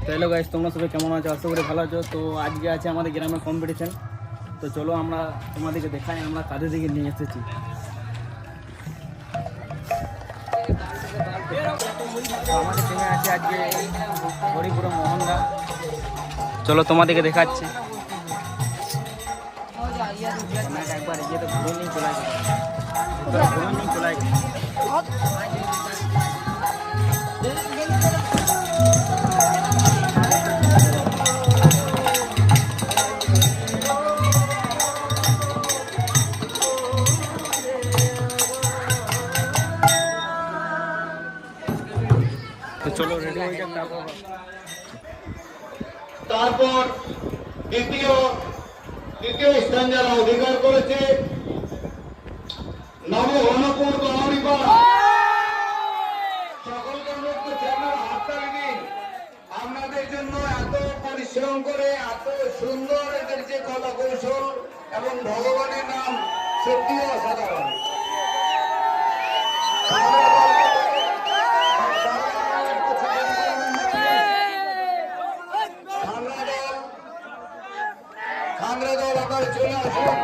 তো hello guys, তোমরা সবাই কেমন আছো? আশা করি ভালো আছো। তো আজকে আছে আমাদের গ্রামে কম্পিটিশন। তো চলো আমরা তোমাদেরকে দেখাই আমরা কাদের দিকে নিয়ে এসেছি। তো আমাদের টিমে আছে আজকে হরিপুর মোহনদা। চলো তোমাদেরকে দেখাচ্ছি। একবার গিয়ে তো ঘুরে নিয়ে চলে আসবে, ঘুরে নিয়ে চলে আসবে। তো চলো রেডি হয়ে যাক। তারপর দ্বিতীয় স্থান যারা অধিকার করেছে নবঘনপুর গহরিপাড়, সকলকে অনুরোধ করছি আপনারা হাততালি দিন। আপনাদের জন্য এত পরিশ্রম করে এত সুন্দর এদের যে কলা কৌশল এবং ভগবানের নাম সত্যি অসাধারণ। খাংরা দল আপনারা চলে আসুন।